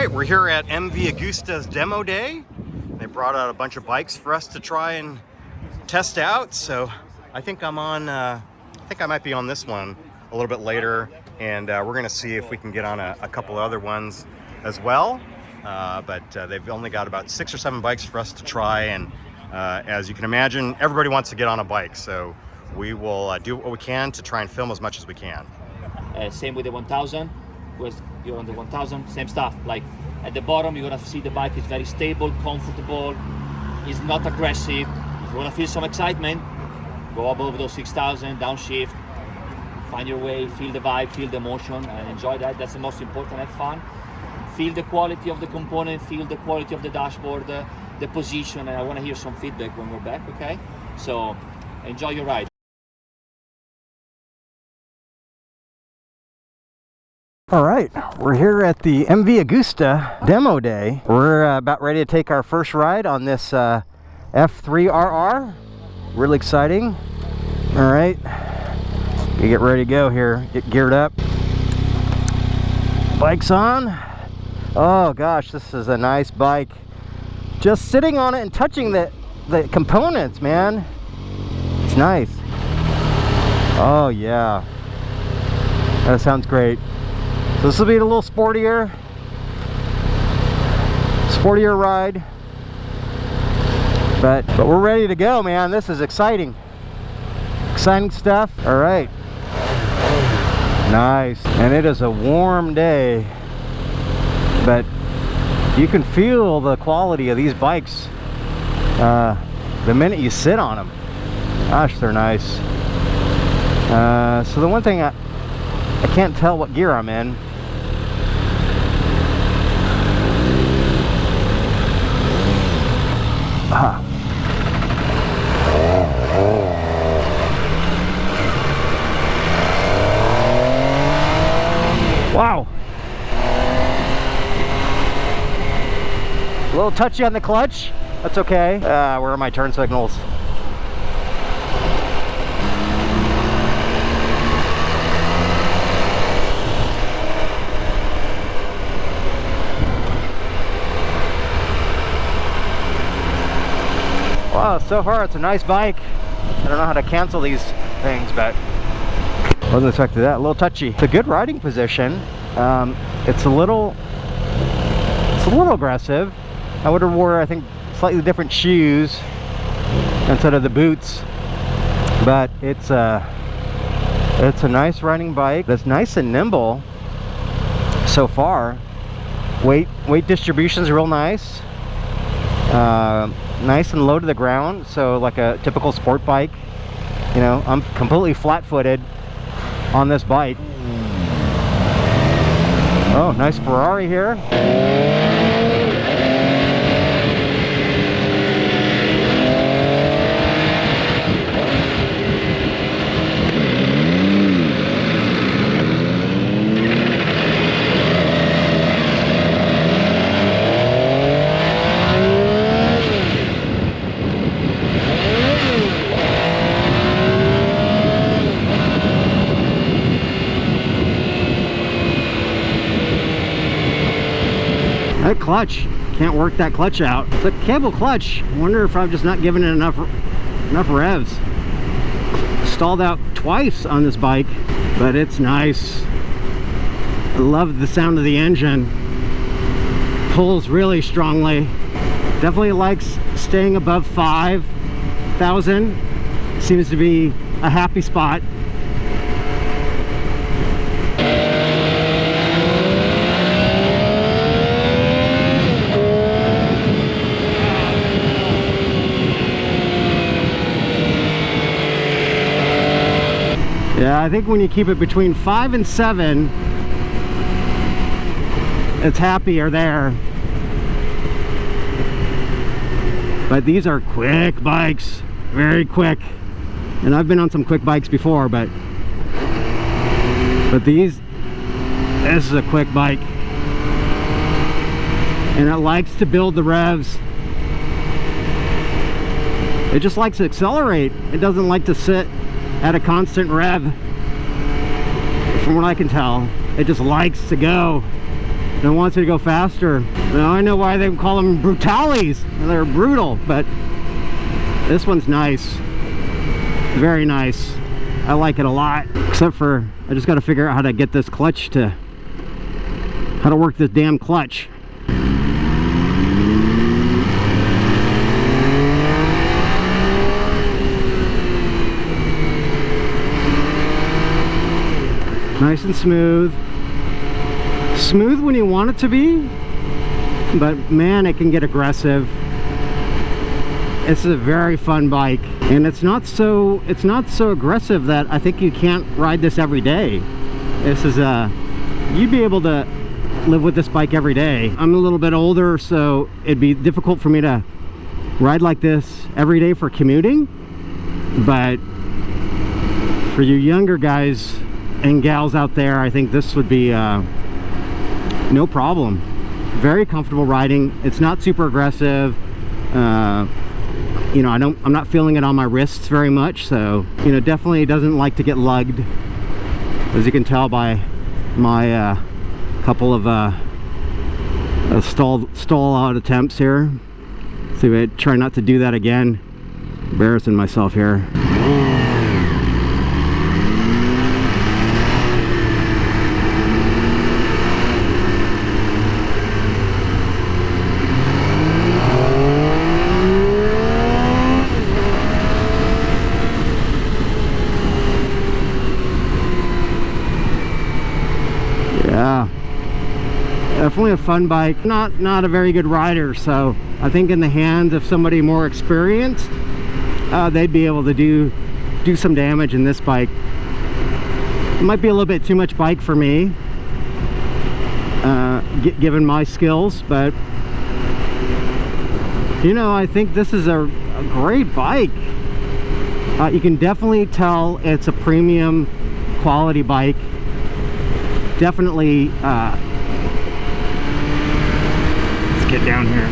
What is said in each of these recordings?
right, we're here at MV Agusta's demo day. They brought out a bunch of bikes for us to try and test out. So I think I might be on this one a little bit later, and we're gonna see if we can get on a couple other ones as well. But they've only got about 6 or 7 bikes for us to try, and as you can imagine, everybody wants to get on a bike. So we will do what we can to try and film as much as we can. Same with the 1000. You're on the 1000, same stuff. Like at the bottom, you're gonna see the bike is very stable, comfortable. It's not aggressive. If you wanna feel some excitement, go above those 6000, downshift, find your way, feel the vibe, feel the motion, and enjoy that. That's the most important. Have fun. Feel the quality of the component, feel the quality of the dashboard, the position, and I wanna hear some feedback when we're back, okay? So enjoy your ride. All right, we're here at the MV Agusta demo day. We're about ready to take our first ride on this F3RR. Really exciting. All right, you get ready to go here. Get geared up. Bike's on. Oh gosh, this is a nice bike. Just sitting on it and touching the components, man. It's nice. Oh yeah, that sounds great. So this will be a little sportier ride, but we're ready to go, man. This is exciting stuff. All right, nice. And it is a warm day, but you can feel the quality of these bikes the minute you sit on them. Gosh, they're nice. So the one thing I can't tell what gear I'm in. Wow. A little touchy on the clutch. That's okay. Where are my turn signals? Wow, so far it's a nice bike. I don't know how to cancel these things, but wasn't expecting that. A little touchy. It's a good riding position. It's a little aggressive. I would have wore, I think, slightly different shoes instead of the boots, but it's a nice riding bike that's nice and nimble so far. Weight distribution is real nice. Nice and low to the ground, so like a typical sport bike. You know, I'm completely flat-footed on this bike. Oh, nice Ferrari here. That clutch, can't work that clutch out. It's a cable clutch. I wonder if I'm just not giving it enough revs. Stalled out twice on this bike, but it's nice. I love the sound of the engine. Pulls really strongly. Definitely likes staying above 5,000. Seems to be a happy spot. Yeah, I think when you keep it between 5 and 7, it's happy or there. But these are quick bikes, very quick. And I've been on some quick bikes before, but this is a quick bike. And it likes to build the revs. It just likes to accelerate. It doesn't like to sit at a constant rev. From what I can tell, it just likes to go. and it wants you to go faster. Now I know why they call them brutales. They're brutal, but this one's nice. Very nice. I like it a lot. Except for, I just got to figure out how to get this clutch to, how to work this damn clutch. Nice and smooth. Smooth when you want it to be, but man, it can get aggressive. This is a very fun bike, and it's not so aggressive that I think you can't ride this every day. This is you'd be able to live with this bike every day. I'm a little bit older, so it'd be difficult for me to ride like this every day for commuting, but for you younger guys and gals out there, I think this would be no problem. Very comfortable riding. It's not super aggressive. You know, I'm not feeling it on my wrists very much, so you know, definitely doesn't like to get lugged, as you can tell by my couple of stall out attempts here. So I try not to do that again. Embarrassing myself here. Yeah, definitely a fun bike. Not a very good rider, so I think in the hands of somebody more experienced, they'd be able to do some damage in this bike. It might be a little bit too much bike for me, given my skills, but you know, I think this is a great bike. You can definitely tell it's a premium quality bike. Definitely, let's get down here.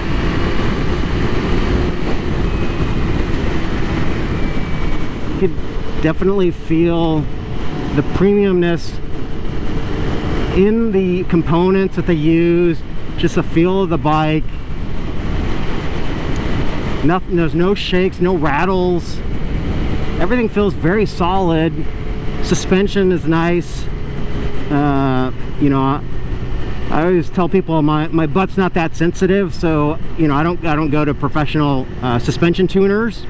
You could definitely feel the premiumness in the components that they use, just the feel of the bike. Nothing, there's no shakes, no rattles. Everything feels very solid. Suspension is nice. You know, I always tell people my butt's not that sensitive, so you know, I don't go to professional suspension tuners,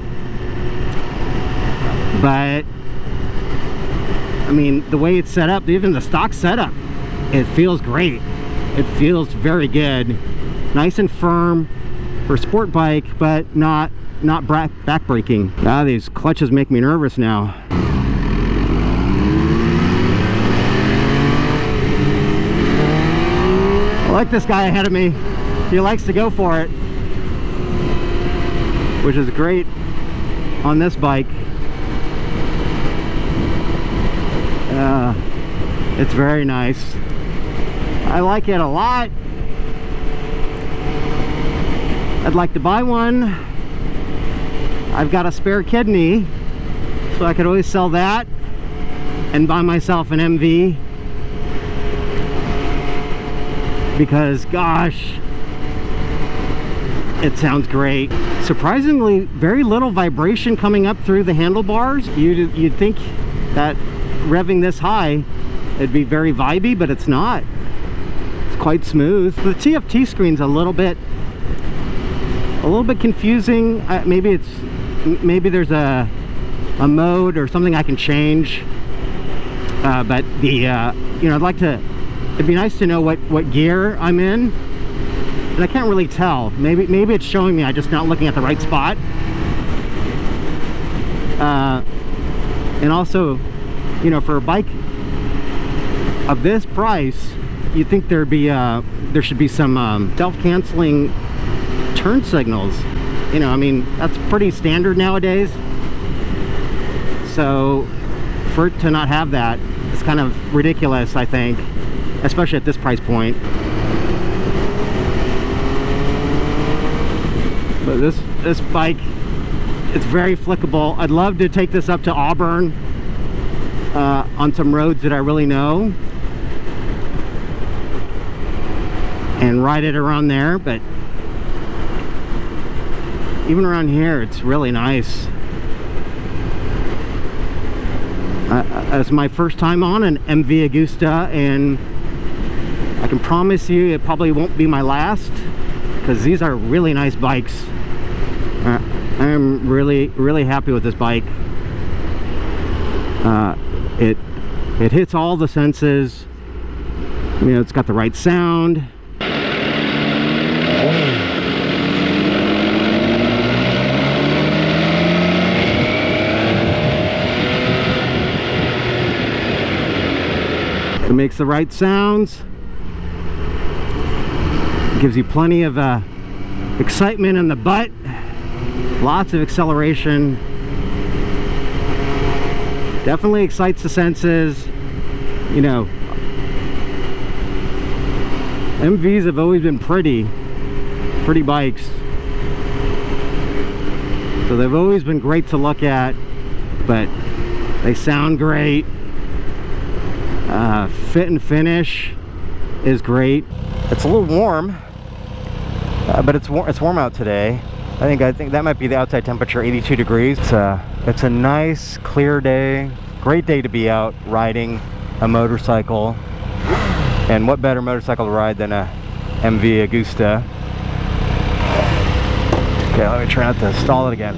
but I mean, the way it's set up, even the stock setup, it feels great. It feels very good, nice and firm for a sport bike, but not back braking. These clutches make me nervous now. I like this guy ahead of me. He likes to go for it, which is great on this bike. It's very nice. I like it a lot. I'd like to buy one. I've got a spare kidney, so I could always sell that and buy myself an MV. Because gosh, it sounds great. Surprisingly, very little vibration coming up through the handlebars. You'd think that revving this high, it'd be very vibey, but it's not. It's quite smooth. The TFT screen's a little bit confusing. Maybe there's a mode or something I can change. But the you know, I'd like to. It'd be nice to know what gear I'm in, and I can't really tell. Maybe it's showing me I'm just not looking at the right spot. And also, you know, for a bike of this price, you'd think there should be some self-canceling turn signals. You know, I mean, that's pretty standard nowadays. So for it to not have that, it's kind of ridiculous, I think. Especially at this price point. But this bike, it's very flickable. I'd love to take this up to Auburn on some roads that I really know. and ride it around there, but even around here it's really nice. It's my first time on an MV Agusta, and I can promise you it probably won't be my last, because these are really nice bikes. I'm really happy with this bike. It hits all the senses. You know, it's got the right sound. It makes the right sounds. It gives you plenty of excitement in the butt. Lots of acceleration. Definitely excites the senses. You know, MVs have always been pretty bikes. So they've always been great to look at, but they sound great. Fit and finish is great. It's a little warm, but it's warm out today. I think that might be the outside temperature, 82 degrees. It's a nice, clear day. Great day to be out riding a motorcycle. And what better motorcycle to ride than a MV Agusta? Okay, let me try not to stall it again.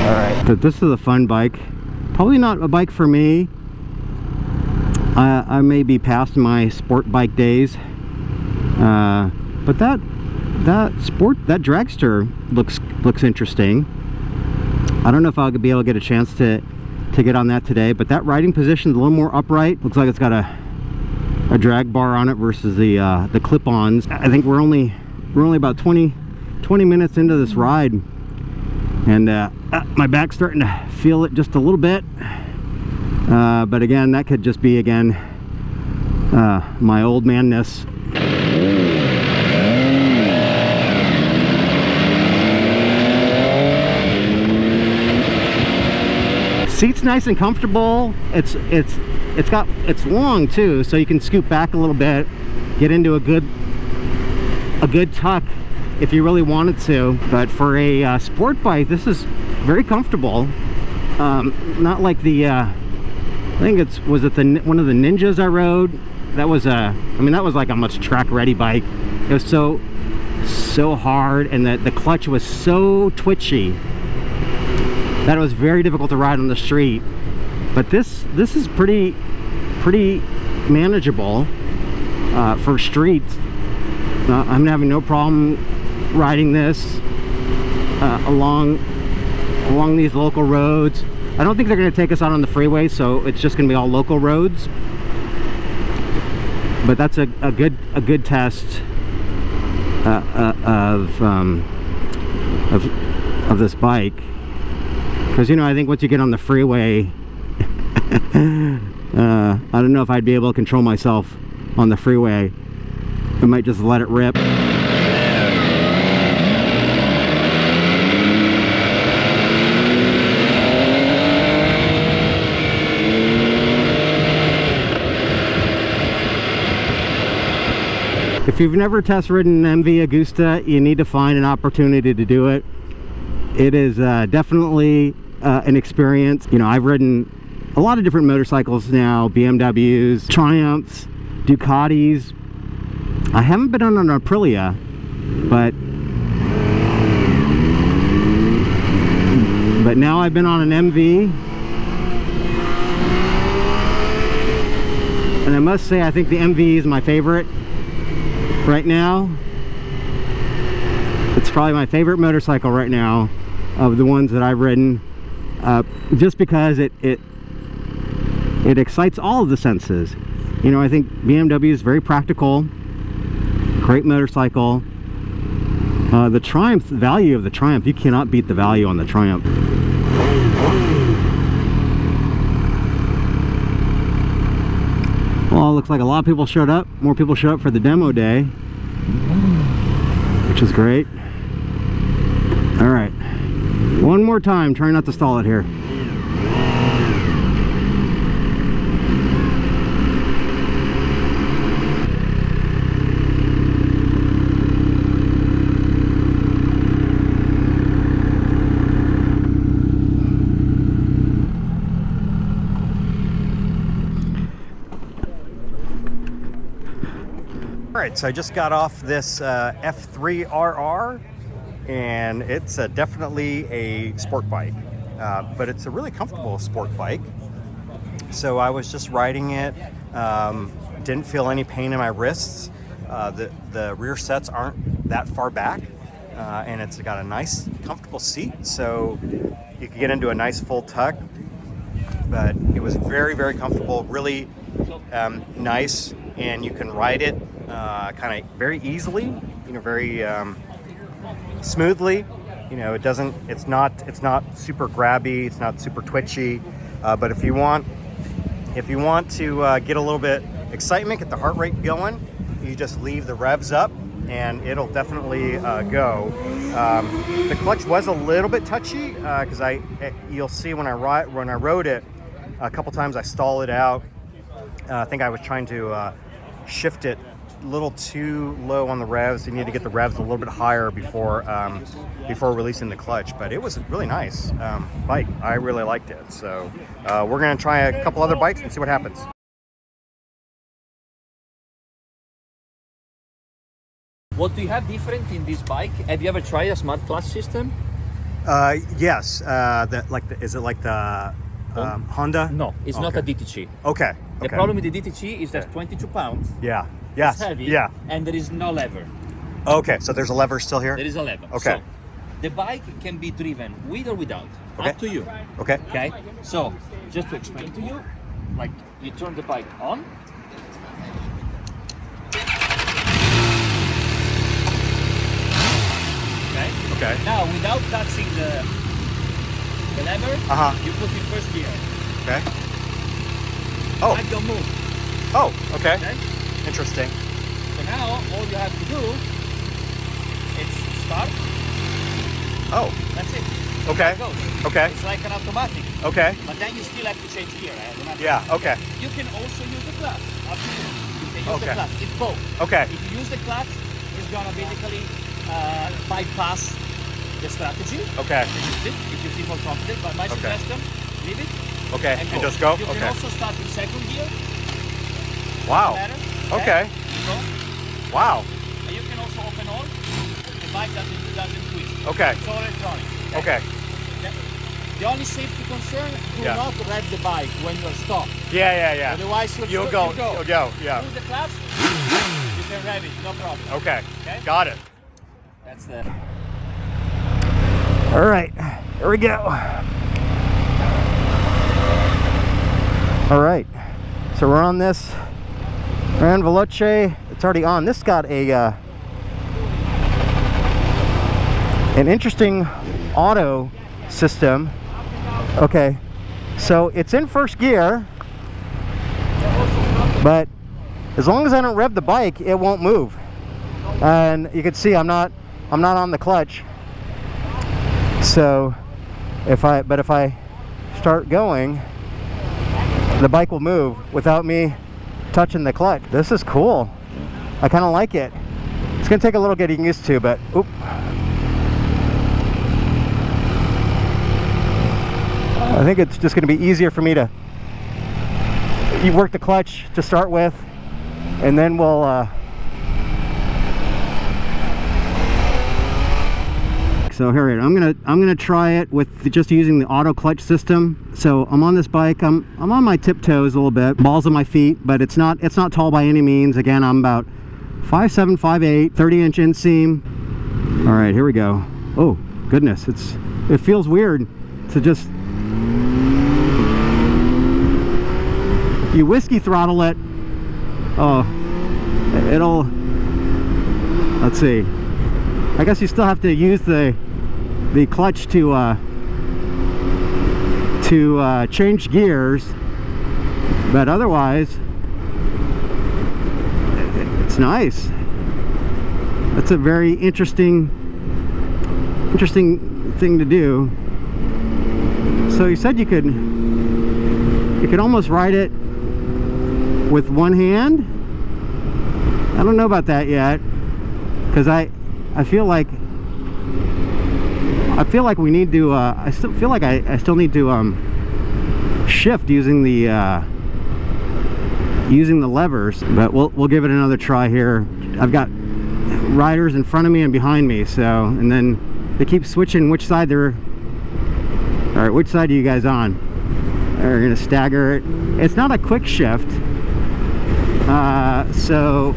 Alright, this is a fun bike. Probably not a bike for me. I may be past my sport bike days. But that dragster looks interesting. I don't know if I'll be able to get a chance to get on that today, but that riding position is a little more upright. Looks like it's got a drag bar on it versus the clip-ons. I think we're only about 20 minutes into this ride, and my back's starting to feel it just a little bit. But again, that could just be my old manness. Seat's nice and comfortable. It's long too, so you can scoot back a little bit, get into a good tuck if you really wanted to. But for a sport bike, this is very comfortable. Not like the I think was it one of the Ninjas I rode. That was that was like a much track ready bike. It was so hard, and the clutch was so twitchy that it was very difficult to ride on the street. But this is pretty manageable for streets. I'm having no problem riding this along these local roads. I don't think they're going to take us out on the freeway, so it's just going to be all local roads. But that's a good test of this bike, because I think once you get on the freeway, I don't know if I'd be able to control myself on the freeway. I might just let it rip. If you've never test ridden an MV Agusta, you need to find an opportunity to do it. It is definitely an experience. I've ridden a lot of different motorcycles now, BMWs, Triumphs, Ducatis. I haven't been on an Aprilia, but now I've been on an MV. And I must say, I think the MV is my favorite right now. It's probably my favorite motorcycle right now of the ones that I've ridden, just because it excites all of the senses. I think BMW is very practical, great motorcycle. The Triumph, the value of the Triumph, you cannot beat the value on the Triumph. Well, it looks like a lot of people showed up. More people showed up for the demo day, which is great. All right, one more time, try not to stall it here. All right, so I just got off this F3RR, and it's definitely a sport bike, but it's a really comfortable sport bike. So I was just riding it, didn't feel any pain in my wrists. The rear sets aren't that far back, and it's got a nice, comfortable seat, so you can get into a nice full tuck. But it was very, very comfortable, really nice, and you can ride it kind of very easily, very smoothly. It's not super grabby, it's not super twitchy, but if you want to get a little bit excitement, get the heart rate going, you just leave the revs up and it'll definitely go. The clutch was a little bit touchy because you'll see when I rode it a couple times I stalled it out. I think I was trying to shift it a little too low on the revs. You need to get the revs a little bit higher before releasing the clutch, but it was a really nice bike. I really liked it. So we're gonna try a couple other bikes and see what happens. What do you have different in this bike? Have you ever tried a smart clutch system? Yes. Is it like the Honda? No, it's not a DTC. Okay. The problem with the DTC is that's 22 pounds. Yeah. Yes. It's heavy. Yeah. And there is no lever. Okay. So there's a lever still here? There is a lever. Okay. So the bike can be driven with or without. Okay. Up to you. Okay. Okay. So just to explain to you, like you turn the bike on. Okay. Now, without touching the lever, you put in first gear. Okay. Oh. Bike don't move. Oh. Okay. Okay. Interesting. So now, all you have to do is start. Oh. That's it. Okay. It goes. Okay. It's like an automatic. Okay. But then you still have to change gear. Yeah. Okay. You can also use the clutch. Up to you. You can use the clutch. It's both. Okay. If you use the clutch, it's gonna basically bypass the strategy. Okay. If you feel more confident, but my suggestion, leave it. Okay. And And just go. You can Okay. also start in second gear. Wow. Better, Okay. You go. Wow. And you can also open all. The bike doesn't twist. Okay. It's all electronic. Okay. The only safety concern: do not rev the bike when you're stopped. Yeah. Otherwise, You'll go. Yeah. Use the clutch. You can rev it, no problem. Okay. Okay. Got it. That's the. All right, here we go. All right, so we're on this Grand Veloce. It's already on. This got an interesting auto system. Okay, so it's in first gear, but as long as I don't rev the bike, it won't move. And you can see I'm not on the clutch. So if I start going, the bike will move without me touching the clutch. This is cool. I kind of like it. It's gonna take a little getting used to, but oop. I think it's just gonna be easier for me to work the clutch to start with, and then we'll so here I'm gonna try it with just using the auto clutch system. So I'm on this bike. I'm on my tiptoes a little bit, balls on my feet, but it's not tall by any means. Again, I'm about 5'7", 5'8", 30-inch inseam. All right, here we go. Oh goodness, it feels weird to just you whiskey throttle it. Oh, it'll. Let's see. I guess you still have to use the clutch to change gears, but otherwise it's nice. That's a very interesting thing to do. So you said you could almost ride it with one hand. I don't know about that yet, because I feel like we need to I still feel like I still need to shift using the levers, but we'll give it another try here I've got riders in front of me and behind me, so, and then they keep switching which side they're, all right, which side are you guys on? They're gonna stagger it. It's not a quick shift, so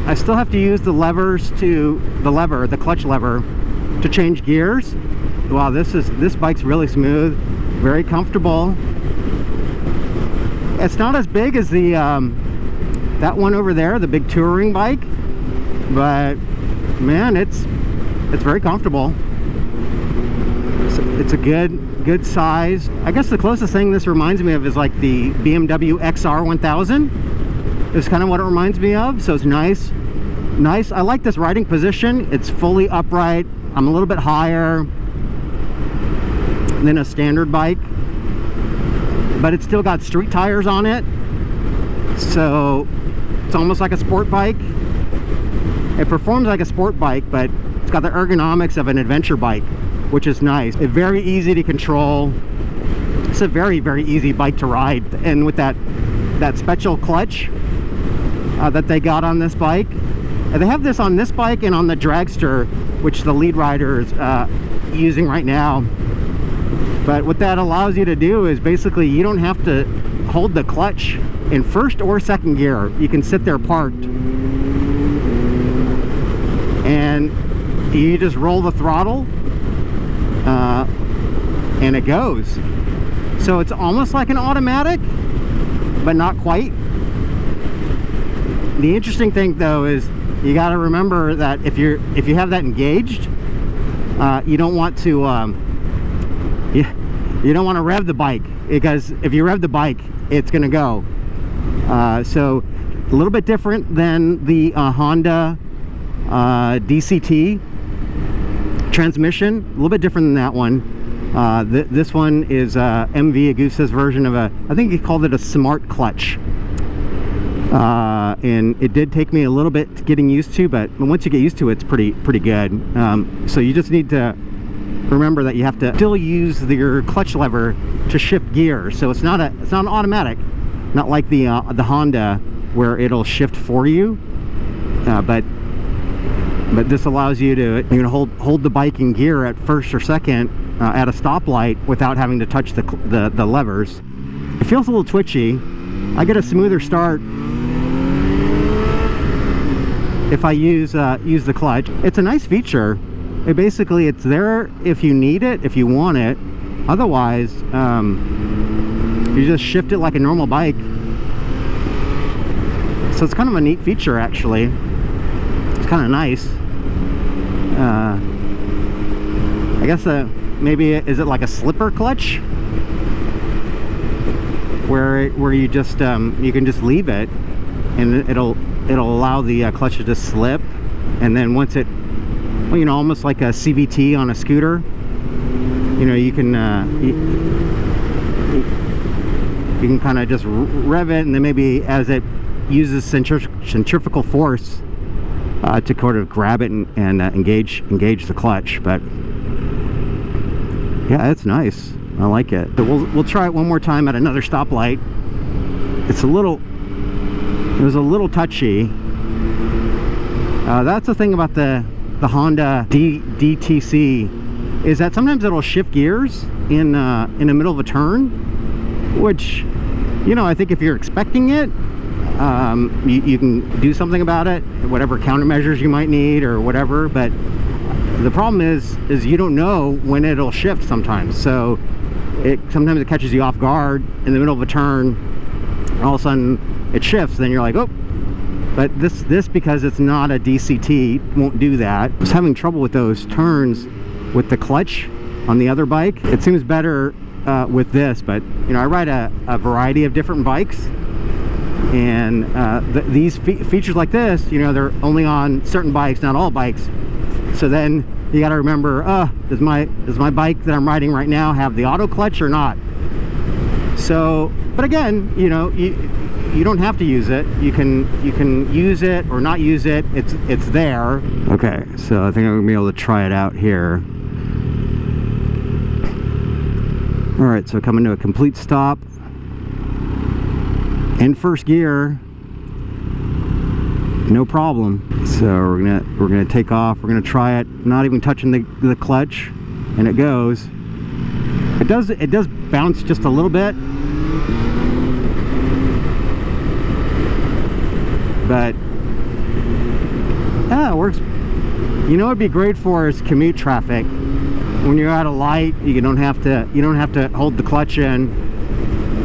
I still have to use the levers the clutch lever to change gears. Wow, this bike's really smooth, very comfortable. It's not as big as the that one over there, the big touring bike, but man, it's very comfortable. It's a good size. I guess the closest thing this reminds me of is like the BMW XR 1000. It's kind of what it reminds me of. So it's nice. I like this riding position. It's fully upright. I'm a little bit higher than a standard bike, but it's still got street tires on it, so it's almost like a sport bike. It performs like a sport bike, but it's got the ergonomics of an adventure bike, which is nice. It's very easy to control. It's a very easy bike to ride, and with that special clutch that they got on this bike, and they have this on this bike and on the dragster, which the lead rider is using right now. But what that allows you to do is basically you don't have to hold the clutch in first or second gear. You can sit there parked and you just roll the throttle and it goes. So it's almost like an automatic, but not quite. The interesting thing though is you got to remember that if you have that engaged, you don't want to you don't want to rev the bike, because if you rev the bike, it's going to go. So a little bit different than the Honda DCT transmission. A little bit different than that one. This one is MV Agusta's version of I think he called it a smart clutch. And it did take me a little bit getting used to, but once you get used to it, it's pretty good. So you just need to remember that you have to still use your clutch lever to shift gears. So it's not an automatic, not like the Honda where it'll shift for you. But this allows you to hold the bike in gear at first or second at a stoplight without having to touch the levers. It feels a little twitchy. I get a smoother start if I use the clutch. It's a nice feature. It's there if you need it, if you want it. Otherwise, you just shift it like a normal bike. So it's kind of a neat feature, actually. It's kind of nice. I guess maybe is it like a slipper clutch, where you just you can just leave it, and it'll allow the clutch to just slip, and then once it, almost like a CVT on a scooter, you can you can kind of just rev it, and then maybe as it uses centrifugal force to kind of grab it and engage the clutch. But yeah, it's nice. I like it. So we'll try it one more time at another stoplight. It was a little touchy. That's the thing about the Honda DTC, is that sometimes it'll shift gears in the middle of a turn, which I think if you're expecting it, you can do something about it, whatever countermeasures you might need or whatever. But the problem is you don't know when it'll shift sometimes. So sometimes it catches you off guard in the middle of a turn, and all of a sudden it shifts, then you're like, oh. But this because it's not a DCT, won't do that. I was having trouble with those turns with the clutch on the other bike. It seems better with this, but I ride a variety of different bikes, and these features like this, they're only on certain bikes, not all bikes. So then you got to remember, does my bike that I'm riding right now have the auto clutch or not? So, but again, you don't have to use it. You can use it or not use it. It's there. Okay, so I think I'm gonna be able to try it out here. All right, so coming to a complete stop in first gear. no problem. So we're gonna take off. We're gonna try it, not even touching the clutch, and it goes. It does bounce just a little bit, but yeah, it works. You know, it'd be great for is commute traffic. When you're at a light, you don't have to hold the clutch in.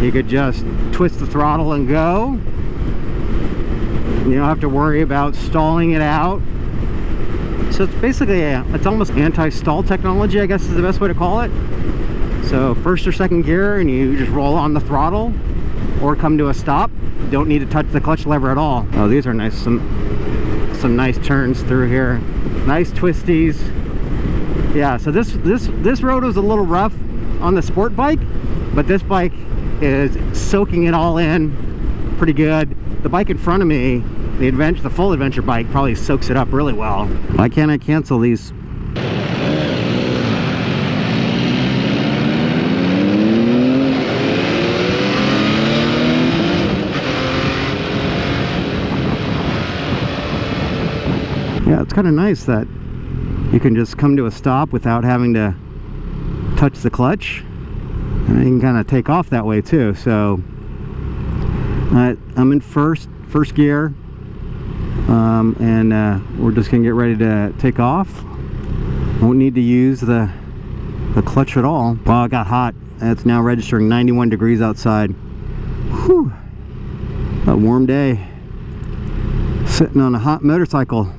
You could just twist the throttle and go. You don't have to worry about stalling it out. So it's basically it's almost anti-stall technology, I guess is the best way to call it. So first or second gear, and you just roll on the throttle or come to a stop. You don't need to touch the clutch lever at all. Oh, these are nice. Some nice turns through here. Nice twisties. Yeah, so this road was a little rough on the sport bike, but this bike is soaking it all in pretty good. The bike in front of me, the full adventure bike, probably soaks it up really well. Why can't I cancel these? Yeah, it's kind of nice that you can just come to a stop without having to touch the clutch, and you can kind of take off that way too. So I'm in first gear, and we're just gonna get ready to take off. Won't need to use the clutch at all. Wow, it got hot. It's now registering 91 degrees outside. Whew, a warm day. Sitting on a hot motorcycle.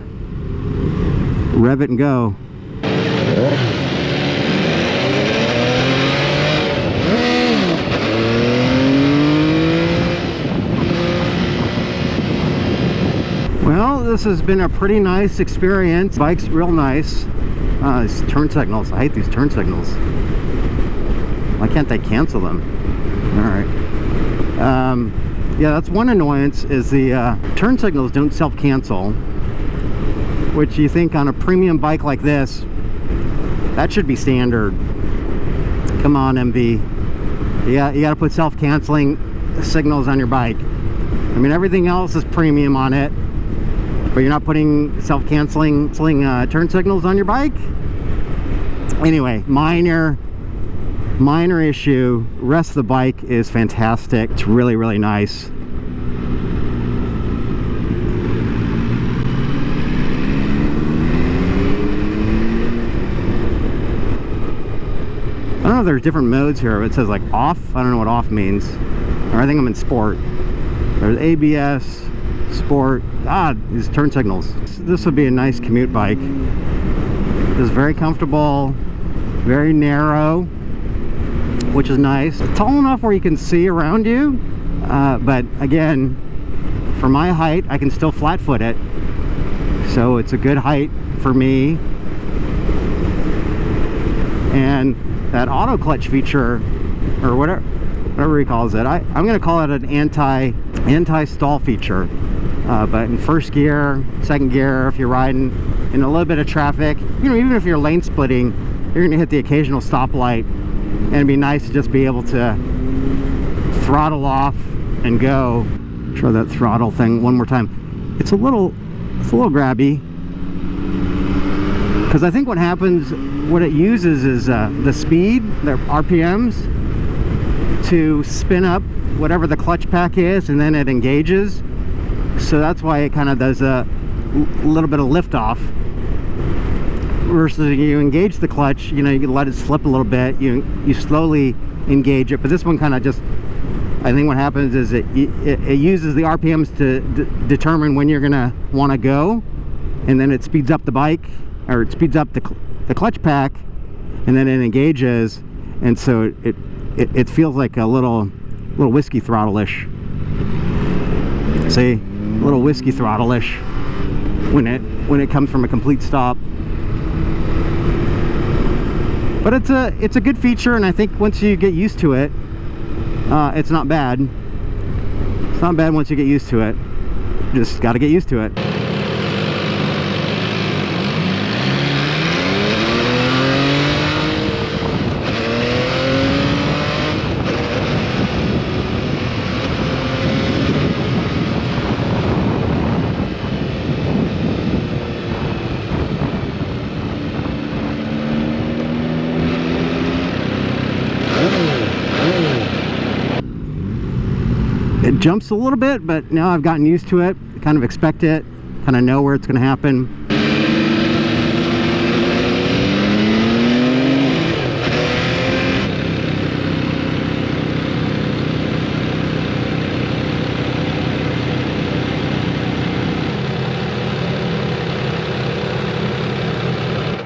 Rev it and go. Well, this has been a pretty nice experience. Bike's real nice. These turn signals. I hate these turn signals. Why can't they cancel them? Alright. Yeah, that's one annoyance, is the turn signals don't self-cancel. Which you think on a premium bike like this, that should be standard. Come on, MV. Yeah, you gotta put self-canceling signals on your bike. I mean, everything else is premium on it, but you're not putting self-canceling turn signals on your bike? Anyway, minor issue. Rest of the bike is fantastic. It's really, really nice. I don't know if there's different modes here. It says like off. I don't know what off means. Or I think I'm in sport. There's ABS, sport. God, these turn signals. This would be a nice commute bike. It's very comfortable, very narrow, which is nice. Tall enough where you can see around you, but again, for my height, I can still flat foot it. So it's a good height for me. And that auto clutch feature, or whatever he calls it, I'm going to call it an anti-stall feature. But in first gear, second gear, if you're riding in a little bit of traffic, you know, even if you're lane splitting, you're going to hit the occasional stoplight, and it'd be nice to just be able to throttle off and go. Try that throttle thing one more time. It's a little grabby, because I think what happens, what it uses is the speed, the RPMs, to spin up whatever the clutch pack is, and then it engages. So that's why it kind of does a little bit of lift off. Versus you engage the clutch, you know, you can let it slip a little bit. You slowly engage it, but this one kind of just, I think what happens is it uses the RPMs to determine when you're gonna want to go, and then it speeds up the bike, or it speeds up the clutch pack, and then it engages, and so it feels like a little whiskey throttle-ish. See, a little whiskey throttle-ish when it comes from a complete stop. But it's a good feature, and I think once you get used to it, it's not bad. It's not bad once you get used to it. Just got to get used to it. It jumps a little bit, but now I've gotten used to it. Kind of expect it, kind of know where it's going to happen.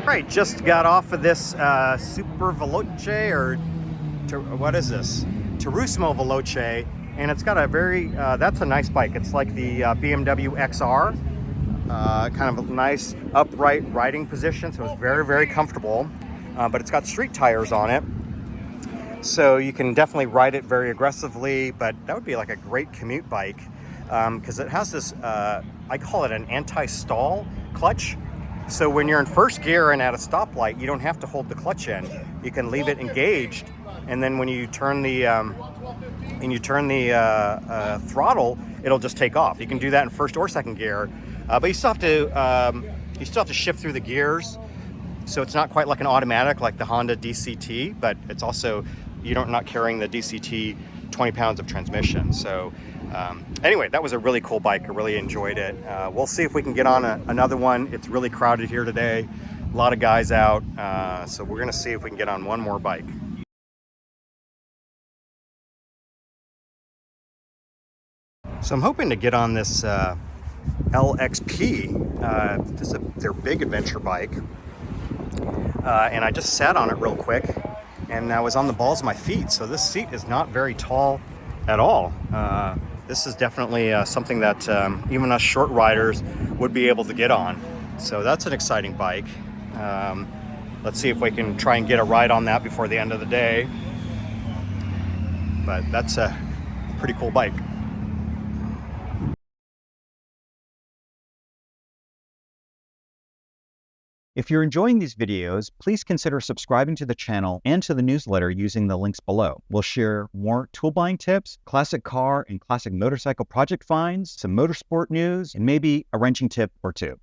Right, just got off of this Super Veloce, or what is this? Turismo Veloce, and it's got a very, that's a nice bike. It's like the BMW XR, kind of a nice upright riding position, so it's very, very comfortable, but it's got street tires on it, so you can definitely ride it very aggressively, but that would be like a great commute bike, because it has this, I call it an anti-stall clutch. So when you're in first gear and at a stoplight, you don't have to hold the clutch in. You can leave it engaged, and then when you turn the throttle, it'll just take off. You can do that in first or second gear, but you still have to shift through the gears. So it's not quite like an automatic like the Honda DCT, but it's also, you're not carrying the DCT 20 pounds of transmission. So anyway, that was a really cool bike. I really enjoyed it. We'll see if we can get on another one. It's really crowded here today. A lot of guys out. So we're going to see if we can get on one more bike. So I'm hoping to get on this LXP. This is their big adventure bike. And I just sat on it real quick, and I was on the balls of my feet. So this seat is not very tall at all. This is definitely something that even us short riders would be able to get on. So that's an exciting bike. Let's see if we can try and get a ride on that before the end of the day. But that's a pretty cool bike. If you're enjoying these videos, please consider subscribing to the channel and to the newsletter using the links below. We'll share more tool buying tips, classic car and classic motorcycle project finds, some motorsport news, and maybe a wrenching tip or two.